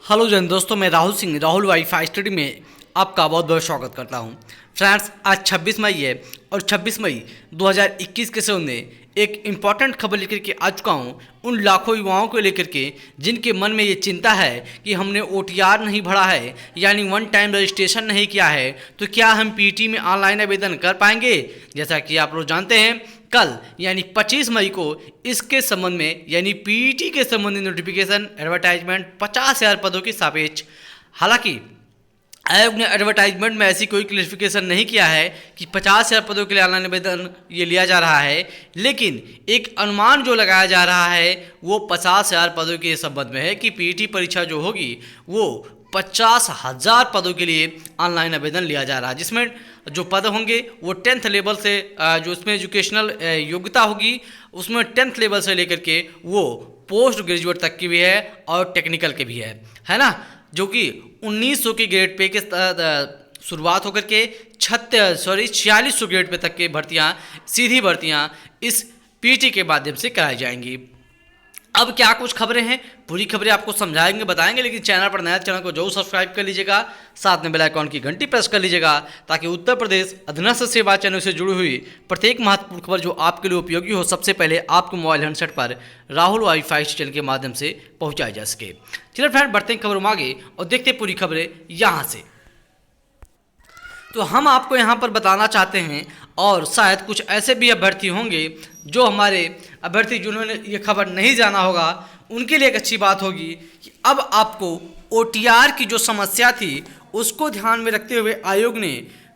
Hello जन दोस्तों, मैं राहुल सिंह राहुल वाईफाई स्टडी में आपका बहुत बहुत स्वागत करता हूं। फ्रेंड्स, आज 26 मई है और 26 मई 2021 के समय में एक इम्पॉर्टेंट खबर लेकर के आ चुका हूं उन लाखों युवाओं को लेकर के जिनके मन में ये चिंता है कि हमने ओटीआर नहीं भरा है, यानी वन टाइम रजिस्ट्रेशन नहीं किया है, तो क्या हम पीटी में ऑनलाइन आवेदन कर पाएंगे। जैसा कि आप लोग जानते हैं, कल यानी 25 मई को इसके संबंध में यानी पीईटी के संबंध में नोटिफिकेशन एडवर्टाइजमेंट 50,000 पदों के सापेक्ष। हालांकि आयोग ने एडवर्टाइजमेंट में ऐसी कोई क्लियरिफिकेशन नहीं किया है कि 50,000 पदों के लिए ऑनलाइन आवेदन ये लिया जा रहा है, लेकिन एक अनुमान जो लगाया जा रहा है वो 50,000 पदों के संबंध में है कि पीईटी परीक्षा जो होगी वो 50,000 पदों के लिए ऑनलाइन आवेदन लिया जा रहा है, जिसमें जो पद होंगे वो 10th लेवल से जो उसमें एजुकेशनल योग्यता होगी उसमें 10th लेवल से लेकर के वो पोस्ट ग्रेजुएट तक की भी है और टेक्निकल के भी है ना, जो कि 1900 के ग्रेड पे के शुरुआत होकर के 4600 ग्रेड पे तक के भर्तियाँ, सीधी भर्तियाँ इस पीटी के माध्यम से कराई जाएंगी। अब क्या कुछ खबरें हैं, पूरी खबरें आपको समझाएंगे बताएंगे, लेकिन चैनल पर नया चैनल को जरूर सब्सक्राइब कर लीजिएगा, साथ में बेल आइकॉन की घंटी प्रेस कर लीजिएगा, ताकि उत्तर प्रदेश अधीनस्थ सेवा चैनल से जुड़ी हुई प्रत्येक महत्वपूर्ण खबर जो आपके लिए उपयोगी हो सबसे पहले आपके मोबाइल हैंडसेट पर राहुल वाईफाई चैनल के माध्यम से पहुँचाई जा सके। चलिए फ्रेंड, बढ़ते हैं खबरों में आगे और देखते हैं पूरी खबरें यहाँ से। तो हम आपको यहाँ पर बताना चाहते हैं, और शायद कुछ ऐसे भी अभ्यर्थी होंगे जो हमारे अभ्यर्थी जिन्होंने ये खबर नहीं जाना होगा, उनके लिए एक अच्छी बात होगी कि अब आपको ओटीआर की जो समस्या थी उसको ध्यान में रखते हुए आयोग ने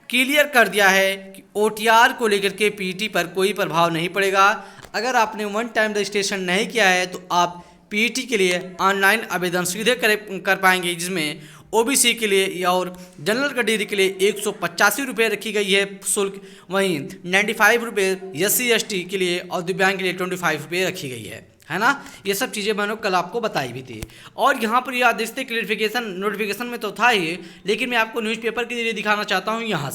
क्लियर कर दिया है कि ओटीआर को लेकर के पीटी पर कोई प्रभाव नहीं पड़ेगा। अगर आपने वन टाइम रजिस्ट्रेशन नहीं किया है तो आप पीटी के लिए ऑनलाइन आवेदन सीधे कर पाएंगे, जिसमें ओबीसी के लिए या और जनरल कैटेगरी के लिए 185 रुपये रखी गई है शुल्क, वहीं 95 रुपये SC ST के लिए और दिव्यांग के लिए 25 रुपये रखी गई है ना। ये सब चीज़ें मैंने कल आपको बताई भी थी, और यहाँ पर यह आदेश क्लियरिफिकेशन नोटिफिकेशन में तो था ही, लेकिन मैं आपको न्यूज़पेपर के जरिए दिखाना चाहता हूँ। यहाँ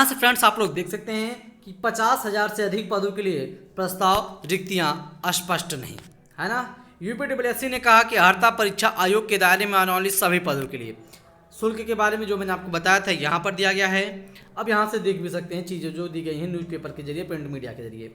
से फ्रेंड्स आप लोग देख सकते हैं कि 50,000 से अधिक पदों के लिए प्रस्ताव, रिक्तियाँ स्पष्ट नहीं, है ना। यूपीडब्ल्यूएससी ने कहा कि अर्हता परीक्षा आयोग के दायरे में आने वाली सभी पदों के लिए शुल्क के बारे में जो मैंने आपको बताया था यहाँ पर दिया गया है। अब यहाँ से देख भी सकते हैं चीज़ें जो दी गई हैं न्यूज़पेपर के जरिए, प्रिंट मीडिया के जरिए।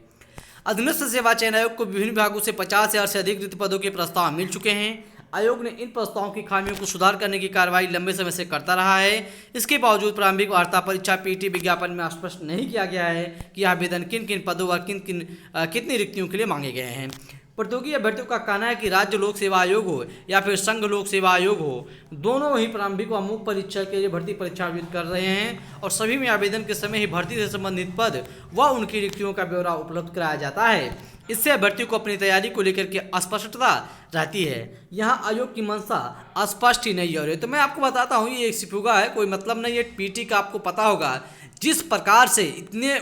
अधीनस्थ सेवा चयन आयोग को विभिन्न विभागों से 50,000 से अधिक रिक्त पदों के प्रस्ताव मिल चुके हैं। आयोग ने इन प्रस्तावों की खामियों को सुधार करने की कार्रवाई लंबे समय से करता रहा है। इसके बावजूद प्रारंभिक अर्हता परीक्षा पीटी विज्ञापन में स्पष्ट नहीं किया गया है कि आवेदन किन किन पदों और कितनी रिक्तियों के लिए मांगे गए हैं। प्रतियोगी अभ्यर्थियों का कहना है कि राज्य लोक सेवा आयोग हो या फिर संघ लोक सेवा आयोग हो, दोनों ही प्रारंभिक व मुख्य परीक्षा के लिए भर्ती परीक्षा आयोजित कर रहे हैं, और सभी में आवेदन के समय ही भर्ती से संबंधित पद व उनकी रिक्तियों का ब्यौरा उपलब्ध कराया जाता है। इससे अभ्यर्थियों को अपनी तैयारी को लेकर के स्पष्टता रहती है। यहाँ आयोग की मंशा स्पष्ट ही नहीं हो रही। तो मैं आपको बताता हूँ, ये एक सिफुगा है, कोई मतलब नहीं है। पीटी का आपको पता होगा, जिस प्रकार से इतने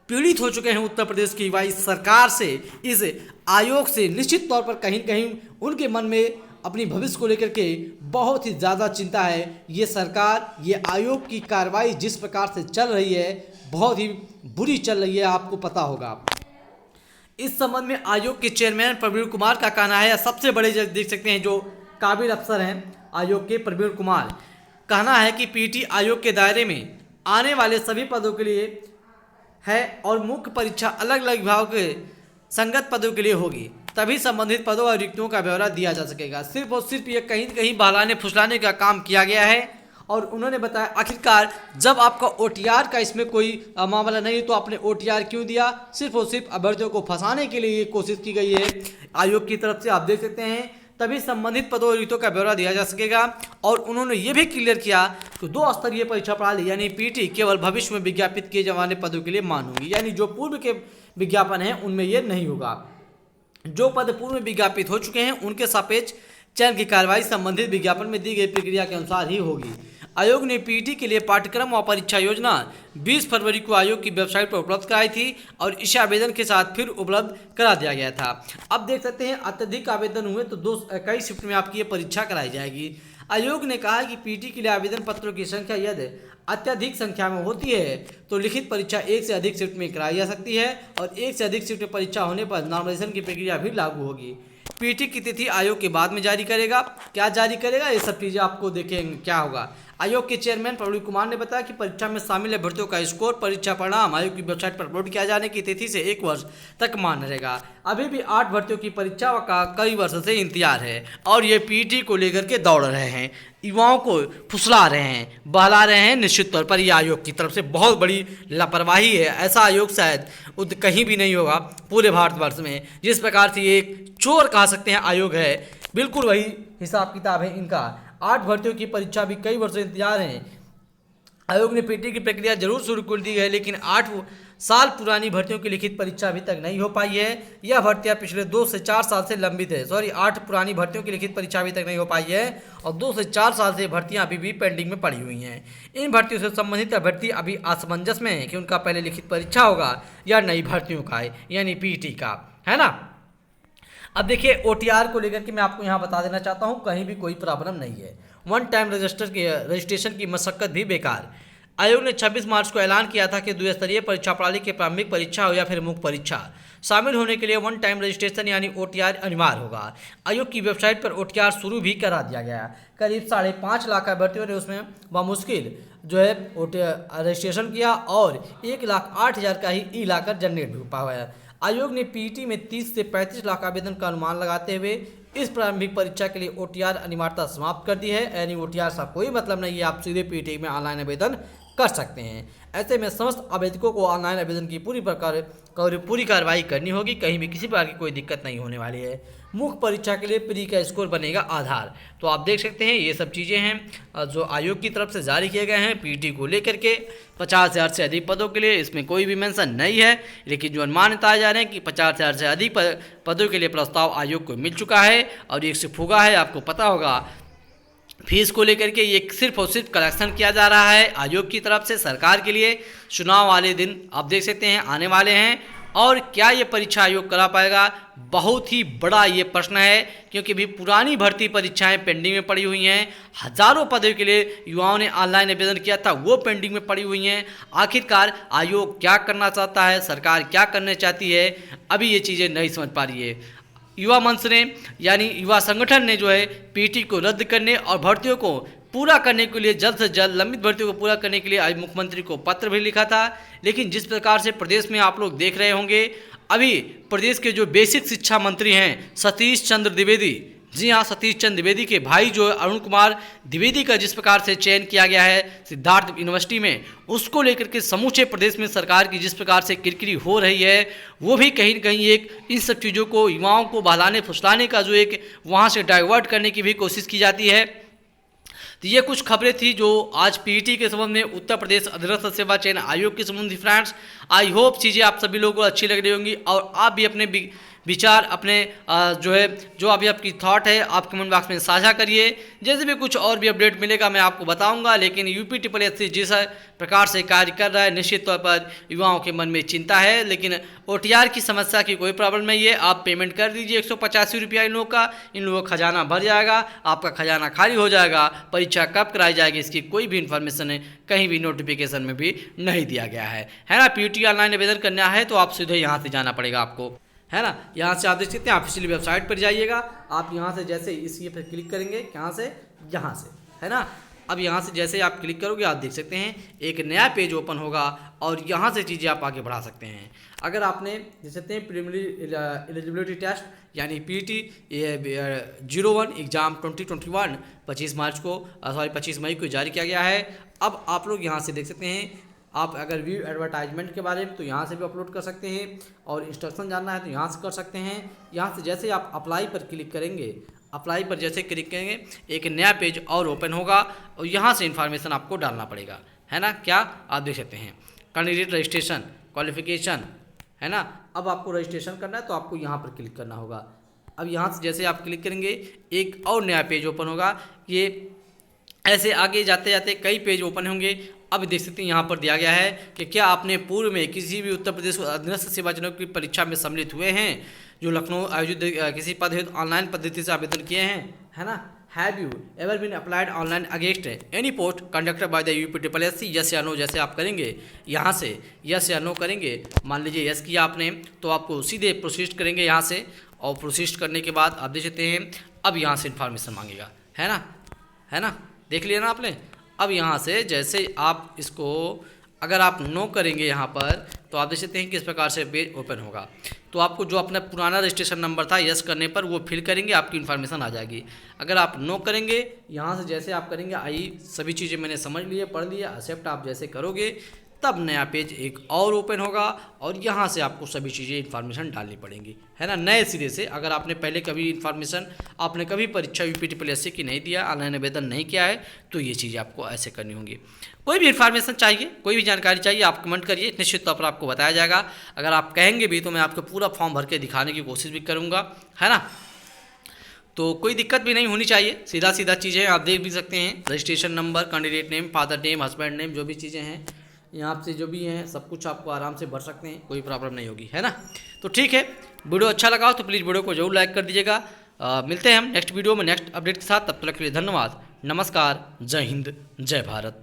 पीड़ित हो चुके हैं उत्तर प्रदेश की युवा इस सरकार से, इस आयोग से, निश्चित तौर पर कहीं कहीं उनके मन में अपनी भविष्य को लेकर के बहुत ही ज़्यादा चिंता है। ये सरकार, ये आयोग की कार्रवाई जिस प्रकार से चल रही है बहुत ही बुरी चल रही है, आपको पता होगा। इस संबंध में आयोग के चेयरमैन प्रवीण कुमार का कहना है, सबसे बड़े देख सकते हैं जो काबिल अफसर हैं आयोग के, प्रवीण कुमार, कहना है कि पीटी आयोग के दायरे में आने वाले सभी पदों के लिए है और मुख्य परीक्षा अलग अलग विभागों के संगत पदों के लिए होगी, तभी संबंधित पदों और रिक्तियों का ब्यौरा दिया जा सकेगा। सिर्फ और सिर्फ ये कहीं कहीं बहलाने फुसलाने का काम किया गया है। और उन्होंने बताया, आखिरकार जब आपका ओटीआर का इसमें कोई मामला नहीं तो आपने ओटीआर क्यों दिया। सिर्फ और सिर्फ अभ्यर्थियों को फंसाने के लिए ये कोशिश की गई है आयोग की तरफ से, आप देख सकते हैं। तभी संबंधित पदों और रिक्तियों का ब्यौरा दिया जा सकेगा। और उन्होंने ये भी क्लियर किया कि 2 स्तरीय परीक्षा प्रणाली यानी पीटी केवल भविष्य में विज्ञापित किए जाने पदों के लिए मान्य होगी, यानी जो पूर्व के विज्ञापन हैं उनमें ये नहीं होगा। जो पद पूर्व में विज्ञापित हो चुके हैं उनके सापेक्ष चयन की कार्रवाई संबंधित विज्ञापन में दी गई प्रक्रिया के अनुसार ही होगी। आयोग ने पीटी के लिए पाठ्यक्रम और परीक्षा योजना 20 फरवरी को आयोग की वेबसाइट पर उपलब्ध कराई थी और इसे आवेदन के साथ फिर उपलब्ध करा दिया गया था। अब देख सकते हैं अत्यधिक आवेदन हुए तो कई शिफ्ट में आपकी ये परीक्षा कराई जाएगी। आयोग ने कहा कि पीटी के लिए आवेदन पत्रों की संख्या यदि अत्यधिक संख्या में होती है तो लिखित परीक्षा 1 से अधिक शिफ्ट में कराई जा सकती है, और 1 से अधिक शिफ्ट में परीक्षा होने पर नॉर्मलाइजेशन की प्रक्रिया भी लागू होगी। पीटी की तिथि आयोग के बाद में जारी करेगा। क्या जारी करेगा, ये सब चीज़ें आपको देखेंगे क्या होगा। आयोग के चेयरमैन प्रवीण कुमार ने बताया कि परीक्षा में शामिल अभ्यर्थियों का स्कोर परीक्षा परिणाम आयोग की वेबसाइट पर अपलोड किया जाने की तिथि से 1 वर्ष तक मान्य रहेगा। अभी भी 8 भर्तियों की परीक्षा का कई वर्षों से इंतजार है और ये पीटी को लेकर के दौड़ रहे हैं, युवाओं को फुसला रहे हैं, बहला रहे हैं। निश्चित तौर पर यह आयोग की तरफ से बहुत बड़ी लापरवाही है। ऐसा आयोग शायद कहीं भी नहीं होगा पूरे भारतवर्ष में। जिस प्रकार से ये एक चोर कह सकते हैं आयोग है, बिल्कुल वही हिसाब किताब है इनका। 8 भर्तियों की परीक्षा भी कई वर्षों इंतजार हैं। आयोग ने पीटी की प्रक्रिया जरूर शुरू कर दी है, लेकिन 8 साल पुरानी भर्तियों की लिखित परीक्षा अभी तक नहीं हो पाई है। यह भर्तियां पिछले 2 से 4 साल से लंबित है। 8 पुरानी भर्तियों की लिखित परीक्षा अभी तक नहीं हो पाई है और 2 से 4 साल से भर्तियां अभी भी पेंडिंग में पड़ी हुई हैं। इन भर्तियों से संबंधित अभ्यर्थी अभी असमंजस में है कि उनका पहले लिखित परीक्षा होगा या नई भर्तियों का है, यानी पीटी का, है ना। अब देखिए ओटीआर को लेकर के मैं आपको यहाँ बता देना चाहता हूँ, कहीं भी कोई प्रॉब्लम नहीं है। वन टाइम रजिस्ट्रेशन की मशक्कत भी बेकार। आयोग ने 26 मार्च को ऐलान किया था कि द्विस्तरीय परीक्षा प्रणाली की प्रारंभिक परीक्षा हो या फिर मुख्य परीक्षा, शामिल होने के लिए वन टाइम रजिस्ट्रेशन यानी ओटीआर अनिवार्य होगा। आयोग की वेबसाइट पर ओटीआर शुरू भी करा दिया गया। करीब 5.5 लाख अभ्यर्थियों ने उसमें बमुश्किल जो है रजिस्ट्रेशन किया और 1,08,000 का ही ई लाकर जनरेट भी हुआ है। आयोग ने पीटी में 30 से 35 लाख आवेदन का अनुमान लगाते हुए इस प्रारंभिक परीक्षा के लिए ओटीआर अनिवार्यता समाप्त कर दी है। यानी ओटीआर का कोई मतलब नहीं है, आप सीधे पीटी में ऑनलाइन आवेदन कर सकते हैं। ऐसे में समस्त आवेदकों को ऑनलाइन आवेदन की पूरी कार्रवाई करनी होगी। कहीं भी किसी प्रकार की कोई दिक्कत नहीं होने वाली है। मुख्य परीक्षा के लिए प्री का स्कोर बनेगा आधार। तो आप देख सकते हैं ये सब चीज़ें हैं जो आयोग की तरफ से जारी किए गए हैं पीटी को लेकर के। 50,000 से अधिक पदों के लिए इसमें कोई भी मेंशन नहीं है, लेकिन जो अनुमान बताए जा रहे हैं कि 50,000 से अधिक पदों के लिए प्रस्ताव आयोग को मिल चुका है और एक से फूगा है। आपको पता होगा फीस को लेकर के ये सिर्फ और सिर्फ कलेक्शन किया जा रहा है आयोग की तरफ से सरकार के लिए। चुनाव वाले दिन आप देख सकते हैं आने वाले हैं और क्या ये परीक्षा आयोग करा पाएगा, बहुत ही बड़ा ये प्रश्न है, क्योंकि भी पुरानी भर्ती परीक्षाएं पेंडिंग में पड़ी हुई हैं। हजारों पदों के लिए युवाओं ने ऑनलाइन आवेदन किया था, वो पेंडिंग में पड़ी हुई हैं। आखिरकार आयोग क्या करना चाहता है, सरकार क्या करना चाहती है, अभी ये चीज़ें नहीं समझ पा रही है। युवा मंच ने यानी युवा संगठन ने जो है पीटी को रद्द करने और भर्तियों को पूरा करने के लिए जल्द से जल्द लंबित भर्तियों को पूरा करने के लिए आज मुख्यमंत्री को पत्र भी लिखा था। लेकिन जिस प्रकार से प्रदेश में आप लोग देख रहे होंगे, अभी प्रदेश के जो बेसिक शिक्षा मंत्री हैं सतीश चंद्र द्विवेदी, जी हाँ सतीश चंद्र द्विवेदी के भाई जो अरुण कुमार द्विवेदी का जिस प्रकार से चयन किया गया है सिद्धार्थ यूनिवर्सिटी में, उसको लेकर के समूचे प्रदेश में सरकार की जिस प्रकार से किरकिरी हो रही है, वो भी कहीं न कहीं एक इन सब चीज़ों को युवाओं को बहलाने फुसलाने का जो एक वहाँ से डाइवर्ट करने की भी कोशिश की जाती है। तो ये कुछ खबरें थी जो आज पीटी के संबंध में उत्तर प्रदेश अधीनस्थ सेवा चयन आयोग के संबंध में। फ्रेंड्स आई होप चीज़ें आप सभी लोगों को अच्छी लग रही होंगी और आप भी अपने विचार अपने जो अभी आपकी थॉट है आप कमेंट बॉक्स में साझा करिए। जैसे भी कुछ और भी अपडेट मिलेगा मैं आपको बताऊंगा। लेकिन UPSSC जिस प्रकार से कार्य कर रहा है, निश्चित तौर पर युवाओं के मन में चिंता है। लेकिन OTR की समस्या की कोई प्रॉब्लम नहीं है, आप पेमेंट कर दीजिए 185 रुपया इन लोगों का, इन लोगों का खजाना भर जाएगा, आपका खजाना खाली हो जाएगा। परीक्षा कब कराई जाएगी इसकी कोई भी इन्फॉर्मेशन है कहीं भी नोटिफिकेशन में भी नहीं दिया गया है ना। PT ऑनलाइन आवेदन करना है तो आप सीधे यहाँ से जाना पड़ेगा आपको, है ना। यहाँ से आप देख सकते हैं ऑफिशियल वेबसाइट पर जाइएगा। आप यहाँ से जैसे इसी पर क्लिक करेंगे, यहाँ से है ना। अब यहाँ से जैसे आप क्लिक करोगे आप देख सकते हैं एक नया पेज ओपन होगा और यहाँ से चीज़ें आप आगे बढ़ा सकते हैं। अगर आपने देख सकते हैं प्रीलिमिनरी एलिजिबिलिटी टेस्ट यानी PT 01 एग्ज़ाम 2021 25 मई को जारी किया गया है। अब आप लोग यहाँ से देख सकते हैं, आप अगर व्यू एडवर्टाइजमेंट के बारे में तो यहाँ से भी अपलोड कर सकते हैं और इंस्ट्रक्शन जानना है तो यहाँ से कर सकते हैं। यहाँ से जैसे आप अप्लाई पर क्लिक करेंगे, अप्लाई पर जैसे क्लिक करेंगे एक नया पेज और ओपन होगा और यहाँ से इन्फॉर्मेशन आपको डालना पड़ेगा, है ना। क्या आप देख सकते हैं कैंडिडेट रजिस्ट्रेशन क्वालिफिकेशन, है ना। अब आपको रजिस्ट्रेशन करना है तो आपको यहाँ पर क्लिक करना होगा। अब यहाँ से जैसे आप क्लिक करेंगे एक और नया पेज ओपन होगा। ये ऐसे आगे जाते जाते कई पेज ओपन होंगे। अब देख सकते हैं यहाँ पर दिया गया है कि क्या आपने पूर्व में किसी भी उत्तर प्रदेश अधीनस्थ सेवा चयन की परीक्षा में सम्मिलित हुए हैं जो लखनऊ आयोजित किसी पद हेतु ऑनलाइन पद्धति से आवेदन किए हैं, है ना। Have you ever been applied online against any post conducted by the UPSSC, yes या नो जैसे आप करेंगे यहाँ से यस या नो करेंगे। मान लीजिए यस किया आपने तो आपको सीधे प्रोसीड करेंगे यहाँ से और प्रोसीड करने के बाद आप देख सकते हैं अब यहाँ से इन्फॉर्मेशन मांगेगा, है ना, देख लिया ना आपने। अब यहाँ से जैसे आप इसको अगर आप नो करेंगे यहाँ पर तो आप देख सकते हैं कि इस प्रकार से पेज ओपन होगा। तो आपको जो अपना पुराना रजिस्ट्रेशन नंबर था यस करने पर वो फिल करेंगे, आपकी इन्फॉर्मेशन आ जाएगी। अगर आप नो करेंगे यहाँ से जैसे आप करेंगे आई सभी चीज़ें मैंने समझ लिए पढ़ लिया एक्सेप्ट आप जैसे करोगे तब नया पेज एक और ओपन होगा और यहाँ से आपको सभी चीज़ें इन्फॉर्मेशन डालनी पड़ेंगी, है ना, नए सिरे से। अगर आपने पहले कभी इन्फॉर्मेशन आपने कभी परीक्षा UPTPSC की नहीं दिया, ऑनलाइन आवेदन नहीं किया है तो ये चीज़ें आपको ऐसे करनी होंगी। कोई भी इन्फॉर्मेशन चाहिए, कोई भी जानकारी चाहिए आप कमेंट करिए, निश्चित तौर पर आपको बताया जाएगा। अगर आप कहेंगे भी तो मैं आपको पूरा फॉर्म भर के दिखाने की कोशिश भी करूँगा, है ना। तो कोई दिक्कत भी नहीं होनी चाहिए, सीधा सीधा चीज़ें आप देख भी सकते हैं। Registration number, candidate name, father name, husband name, जो भी चीज़ें हैं यहाँ से जो भी हैं सब कुछ आपको आराम से भर सकते हैं, कोई प्रॉब्लम नहीं होगी, है ना। तो ठीक है, वीडियो अच्छा लगा हो तो प्लीज़ वीडियो को जरूर लाइक कर दीजिएगा। मिलते हैं हम नेक्स्ट वीडियो में नेक्स्ट अपडेट के साथ, तब तक के लिए धन्यवाद, नमस्कार, जय हिंद, जय भारत।